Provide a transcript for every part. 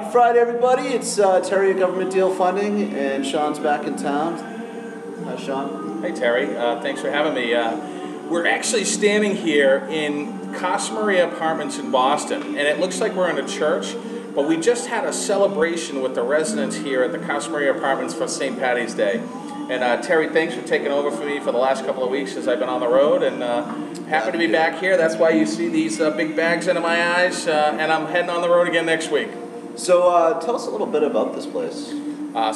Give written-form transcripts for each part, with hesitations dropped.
Happy Friday, everybody. It's Terry at Government Deal Funding, and Sean's back in town. Hi, Sean. Hey, Terry. Thanks for having me. We're actually standing here in Casa Maria Apartments in Boston, and it looks like we're in a church, but we just had a celebration with the residents here at the Casa Maria Apartments for St. Patty's Day. And Terry, thanks for taking over for me for the last couple of weeks as I've been on the road, and happy to be back here. That's why you see these big bags under my eyes, and I'm heading on the road again next week. So tell us a little bit about this place.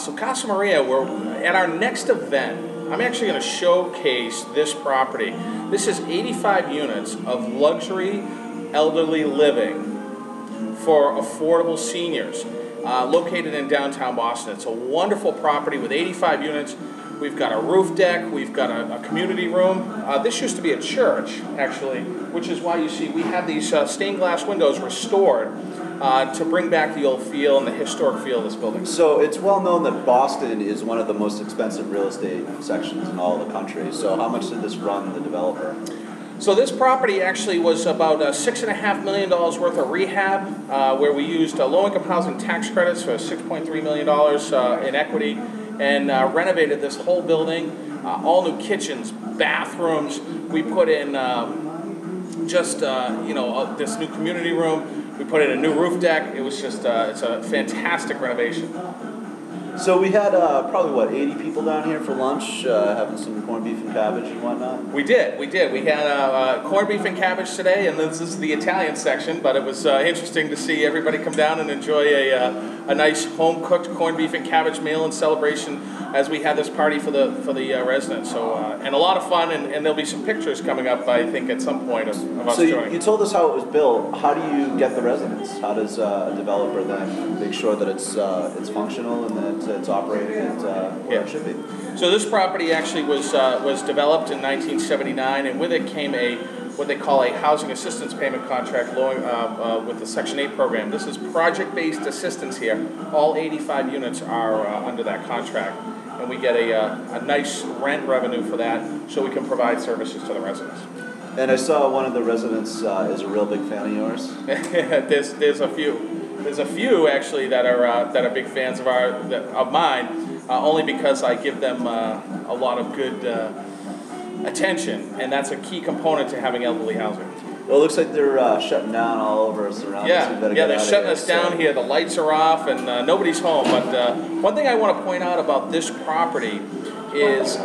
So Casa Maria, we're at our next event. I'm actually going to showcase this property. This is 85 units of luxury elderly living for affordable seniors, located in downtown Boston. It's a wonderful property with 85 units. We've got a roof deck, we've got a community room. This used to be a church, actually, which is why you see we have these stained glass windows restored to bring back the old feel and the historic feel of this building. So it's well known that Boston is one of the most expensive real estate sections in all the country. So how much did this run the developer? So this property actually was about $6.5 million worth of rehab, where we used low-income housing tax credits for $6.3 million in equity, and renovated this whole building, all new kitchens, bathrooms. We put in this new community room. We put in a new roof deck. It was just, it's a fantastic renovation. So we had probably, 80 people down here for lunch, having some corned beef and cabbage and whatnot? We did. We had corned beef and cabbage today, and this is the Italian section, but it was interesting to see everybody come down and enjoy a nice home-cooked corned beef and cabbage meal in celebration as we had this party for the residents. So, and a lot of fun, and there'll be some pictures coming up, I think, at some point of us joining. So you told us how it was built. How do you get the residents? How does a developer then make sure that it's functional and that it's operating at where it should be? So this property actually was developed in 1979, and with it came what they call a housing assistance payment contract with the Section 8 program. This is project-based assistance here. All 85 units are under that contract, and we get a nice rent revenue for that, so we can provide services to the residents. And I saw one of the residents is a real big fan of yours. There's a few. There's a few actually that are big fans of mine, only because I give them a lot of good attention, and that's a key component to having elderly housing. Well, it looks like they're shutting down all over us around us. They're shutting us down here. The lights are off, and nobody's home. But one thing I want to point out about this property is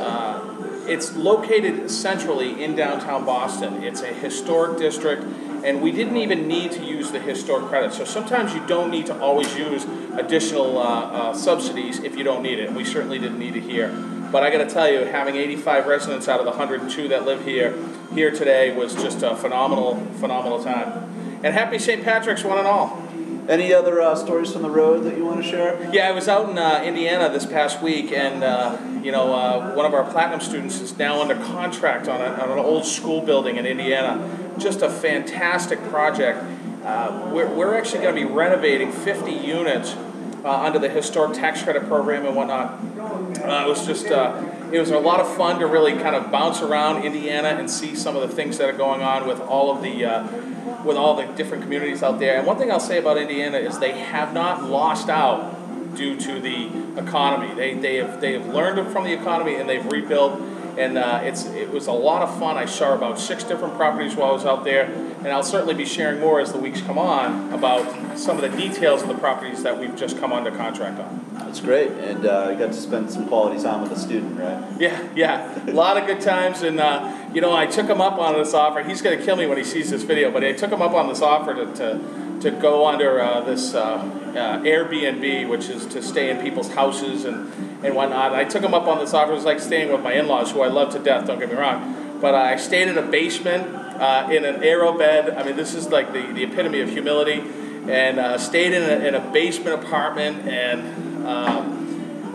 it's located centrally in downtown Boston. It's a historic district, and we didn't even need to use the historic credit. So sometimes you don't need to always use additional subsidies if you don't need it. We certainly didn't need it here. But I got to tell you, having 85 residents out of the 102 that live here today was just a phenomenal time. And happy St. Patrick's, one and all. Any other stories from the road that you want to share? Yeah, I was out in Indiana this past week, and one of our platinum students is now under contract on an old school building in Indiana. Just a fantastic project. We're actually going to be renovating 50 units under the historic tax credit program and whatnot. It was a lot of fun to really kind of bounce around Indiana and see some of the things that are going on with all of the different communities out there. And one thing I'll say about Indiana is they have not lost out due to the economy. They have learned from the economy, and they've rebuilt. And it was a lot of fun. I saw about 6 different properties while I was out there, and I'll certainly be sharing more as the weeks come on about some of the details of the properties that we've just come under contract on. That's great, and you got to spend some quality time with a student, right? Yeah, a lot of good times, and I took him up on this offer. He's going to kill me when he sees this video, but I took him up on this offer to go under this Airbnb, which is to stay in people's houses and whatnot. And I took him up on this offer. It was like staying with my in-laws, who I love to death, don't get me wrong. But I stayed in a basement in an aero bed. I mean, this is like the epitome of humility. And stayed in a basement apartment, and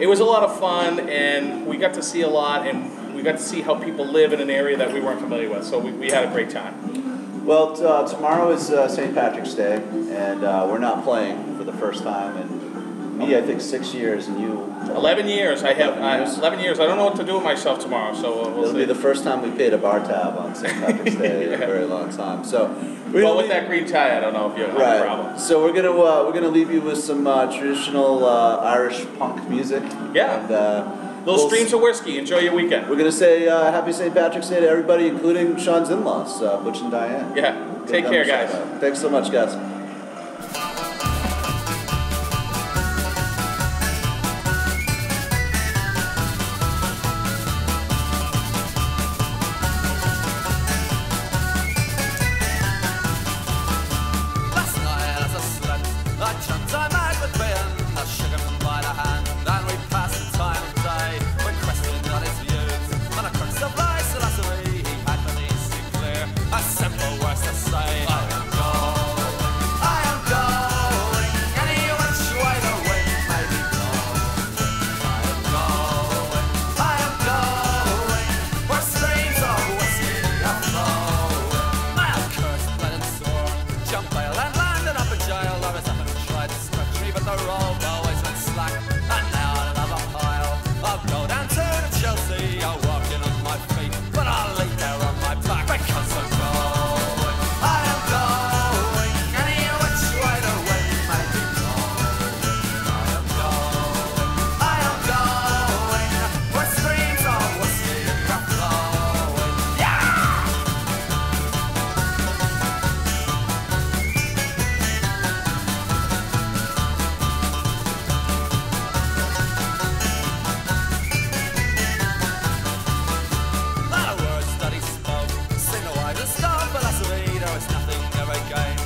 it was a lot of fun, and we got to see a lot, and we got to see how people live in an area that we weren't familiar with. So we had a great time. Well, tomorrow is St. Patrick's Day, and we're not playing for the first time in, I think 6 years, and you 11 years. I have 11 years. 11 years. I don't know what to do with myself tomorrow, so we'll It'll see. be the first time we paid a bar tab on St. Patrick's Day in a very long time. So, Well, with that green tie, I don't know if you have a problem. right. So we're gonna leave you with some traditional Irish punk music. Yeah. And, Little streams of whiskey. Enjoy your weekend. We're gonna say Happy St. Patrick's Day to everybody, including Sean's in-laws, Butch and Diane. Yeah. Take care, guys. Thanks so much, guys. Nothing ever gained.